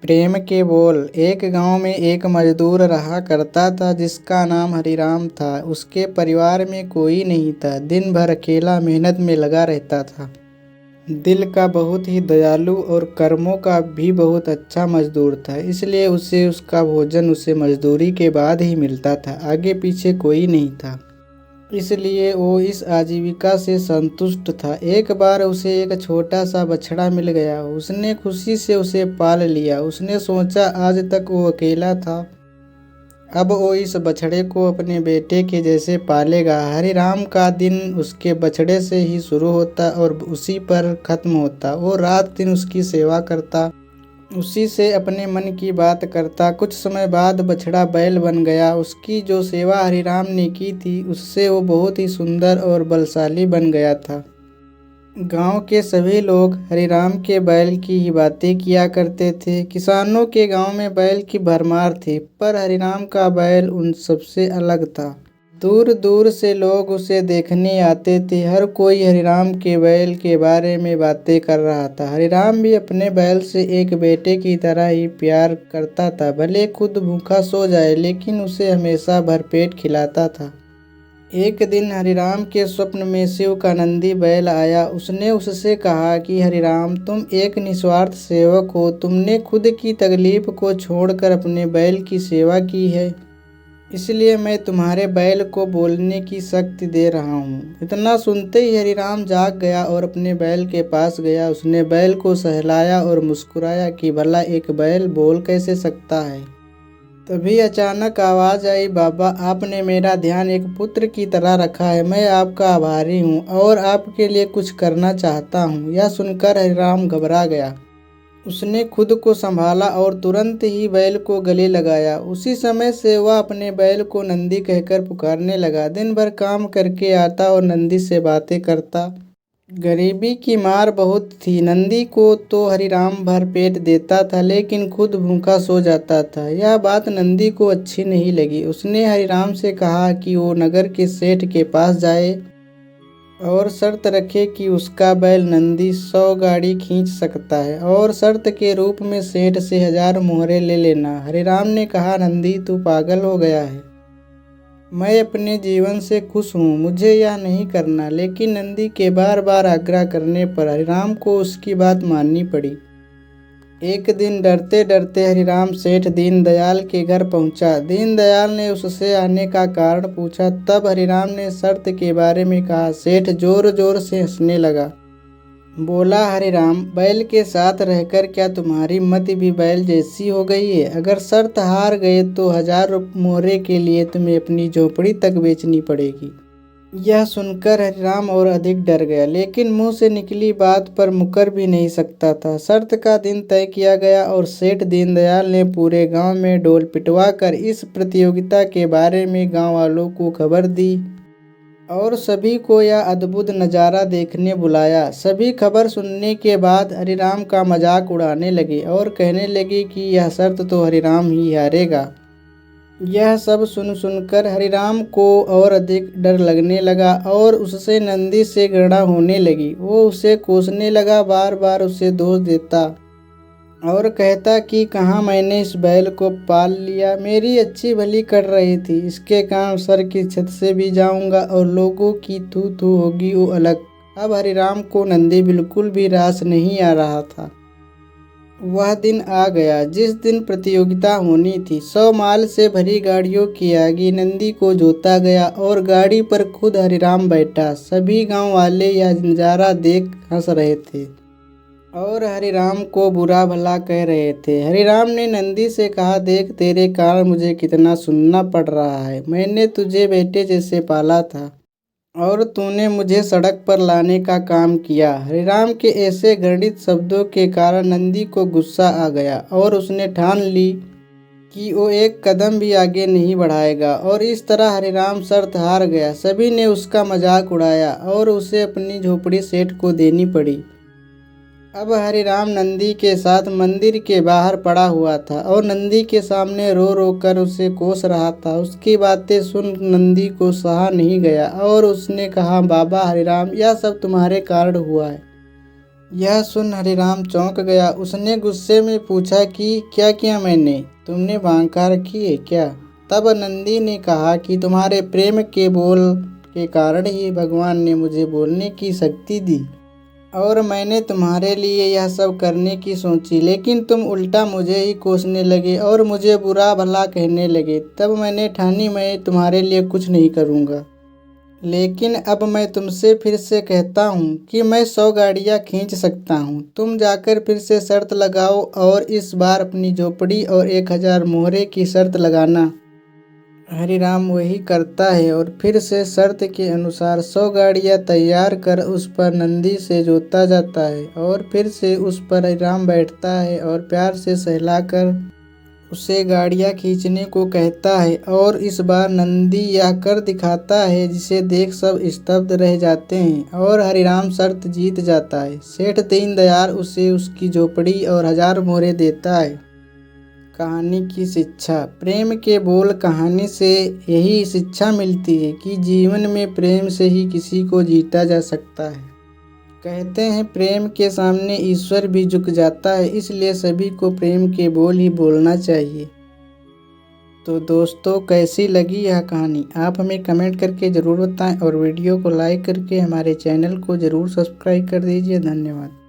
प्रेम के बोल। एक गांव में एक मजदूर रहा करता था जिसका नाम हरिराम था। उसके परिवार में कोई नहीं था। दिन भर अकेला मेहनत में लगा रहता था। दिल का बहुत ही दयालु और कर्मों का भी बहुत अच्छा मजदूर था। इसलिए उसे उसका भोजन उसे मजदूरी के बाद ही मिलता था। आगे पीछे कोई नहीं था, इसलिए वो इस आजीविका से संतुष्ट था। एक बार उसे एक छोटा सा बछड़ा मिल गया। उसने खुशी से उसे पाल लिया। उसने सोचा आज तक वो अकेला था, अब वो इस बछड़े को अपने बेटे के जैसे पालेगा। हरिराम का दिन उसके बछड़े से ही शुरू होता और उसी पर खत्म होता। वो रात दिन उसकी सेवा करता, उसी से अपने मन की बात करता। कुछ समय बाद बछड़ा बैल बन गया। उसकी जो सेवा हरिराम ने की थी उससे वो बहुत ही सुंदर और बलशाली बन गया था। गांव के सभी लोग हरिराम के बैल की ही बातें किया करते थे। किसानों के गांव में बैल की भरमार थी, पर हरिराम का बैल उन सबसे अलग था। दूर दूर से लोग उसे देखने आते थे। हर कोई हरिराम के बैल के बारे में बातें कर रहा था। हरिराम भी अपने बैल से एक बेटे की तरह ही प्यार करता था। भले खुद भूखा सो जाए, लेकिन उसे हमेशा भरपेट खिलाता था। एक दिन हरिराम के स्वप्न में शिव का नंदी बैल आया। उसने उससे कहा कि हरिराम, तुम एक निस्वार्थ सेवक हो। तुमने खुद की तकलीफ को छोड़कर अपने बैल की सेवा की है, इसलिए मैं तुम्हारे बैल को बोलने की शक्ति दे रहा हूँ। इतना सुनते ही हरिराम जाग गया और अपने बैल के पास गया। उसने बैल को सहलाया और मुस्कुराया कि भला एक बैल बोल कैसे सकता है। तभी अचानक आवाज आई, बाबा, आपने मेरा ध्यान एक पुत्र की तरह रखा है। मैं आपका आभारी हूँ और आपके लिए कुछ करना चाहता हूँ। यह सुनकर हरिराम घबरा गया। उसने खुद को संभाला और तुरंत ही बैल को गले लगाया। उसी समय से वह अपने बैल को नंदी कहकर पुकारने लगा। दिन भर काम करके आता और नंदी से बातें करता। गरीबी की मार बहुत थी। नंदी को तो हरिराम भर पेट देता था, लेकिन खुद भूखा सो जाता था। यह बात नंदी को अच्छी नहीं लगी। उसने हरिराम से कहा कि वो नगर के सेठ के पास जाए और शर्त रखे कि उसका बैल नंदी 100 गाड़ी खींच सकता है, और शर्त के रूप में सेठ से 1000 मोहरे ले लेना। हरिराम ने कहा, नंदी, तू पागल हो गया है। मैं अपने जीवन से खुश हूँ, मुझे यह नहीं करना। लेकिन नंदी के बार बार आग्रह करने पर हरिराम को उसकी बात माननी पड़ी। एक दिन डरते डरते हरिराम सेठ दीनदयाल के घर पहुंचा। दीनदयाल ने उससे आने का कारण पूछा। तब हरिराम ने शर्त के बारे में कहा। सेठ जोर जोर से हंसने लगा। बोला, हरिराम, बैल के साथ रहकर क्या तुम्हारी मति भी बैल जैसी हो गई है? अगर शर्त हार गए तो 1000 मोहरे के लिए तुम्हें अपनी झोपड़ी तक बेचनी पड़ेगी। यह सुनकर हरिराम और अधिक डर गया, लेकिन मुंह से निकली बात पर मुकर भी नहीं सकता था। शर्त का दिन तय किया गया और सेठ दीनदयाल ने पूरे गांव में डोल पिटवा कर इस प्रतियोगिता के बारे में गांव वालों को खबर दी और सभी को यह अद्भुत नज़ारा देखने बुलाया। सभी खबर सुनने के बाद हरिराम का मजाक उड़ाने लगे और कहने लगे कि यह शर्त तो हरिराम ही हारेगा। यह सब सुन सुनकर हरिराम को और अधिक डर लगने लगा और उससे नंदी से घृणा होने लगी। वो उसे कोसने लगा, बार बार उसे दोष देता और कहता कि कहाँ मैंने इस बैल को पाल लिया। मेरी अच्छी भली कर रही थी, इसके कारण सर की छत से भी जाऊंगा और लोगों की थू थू होगी वो अलग। अब हरिराम को नंदी बिल्कुल भी रास नहीं आ रहा था। वह दिन आ गया जिस दिन प्रतियोगिता होनी थी। 100 माल से भरी गाड़ियों की आगे नंदी को जोता गया और गाड़ी पर खुद हरिराम बैठा। सभी गांव वाले यह नजारा देख हंस रहे थे और हरिराम को बुरा भला कह रहे थे। हरिराम ने नंदी से कहा, देख, तेरे कारण मुझे कितना सुनना पड़ रहा है। मैंने तुझे बेटे जैसे पाला था और तूने मुझे सड़क पर लाने का काम किया। हरिराम के ऐसे घृणित शब्दों के कारण नंदी को गुस्सा आ गया और उसने ठान ली कि वो एक कदम भी आगे नहीं बढ़ाएगा, और इस तरह हरिराम शर्त हार गया। सभी ने उसका मजाक उड़ाया और उसे अपनी झोपड़ी सेठ को देनी पड़ी। अब हरिराम नंदी के साथ मंदिर के बाहर पड़ा हुआ था और नंदी के सामने रो रो कर उसे कोस रहा था। उसकी बातें सुन नंदी को सहा नहीं गया और उसने कहा, बाबा हरिराम, यह सब तुम्हारे कारण हुआ है। यह सुन हरिराम चौंक गया। उसने गुस्से में पूछा कि क्या किया मैंने? तुमने भांग खा रखी है क्या? तब नंदी ने कहा कि तुम्हारे प्रेम के बोल के कारण ही भगवान ने मुझे बोलने की शक्ति दी और मैंने तुम्हारे लिए यह सब करने की सोची, लेकिन तुम उल्टा मुझे ही कोसने लगे और मुझे बुरा भला कहने लगे। तब मैंने ठानी मैं तुम्हारे लिए कुछ नहीं करूँगा। लेकिन अब मैं तुमसे फिर से कहता हूँ कि मैं 100 गाड़ियाँ खींच सकता हूँ। तुम जाकर फिर से शर्त लगाओ और इस बार अपनी झोपड़ी और 1000 मोहरे की शर्त लगाना। हरिराम वही करता है और फिर से शर्त के अनुसार 100 गाड़ियाँ तैयार कर उस पर नंदी से जोता जाता है और फिर से उस पर हरिराम बैठता है और प्यार से सहलाकर उसे गाड़ियाँ खींचने को कहता है और इस बार नंदी यह कर दिखाता है जिसे देख सब स्तब्ध रह जाते हैं और हरिराम शर्त जीत जाता है। सेठ दीनदयाल उसे उसकी झोपड़ी और 1000 मोहरे देता है। कहानी की शिक्षा। प्रेम के बोल कहानी से यही शिक्षा मिलती है कि जीवन में प्रेम से ही किसी को जीता जा सकता है। कहते हैं प्रेम के सामने ईश्वर भी झुक जाता है, इसलिए सभी को प्रेम के बोल ही बोलना चाहिए। तो दोस्तों, कैसी लगी यह कहानी आप हमें कमेंट करके ज़रूर बताएं और वीडियो को लाइक करके हमारे चैनल को ज़रूर सब्सक्राइब कर दीजिए। धन्यवाद।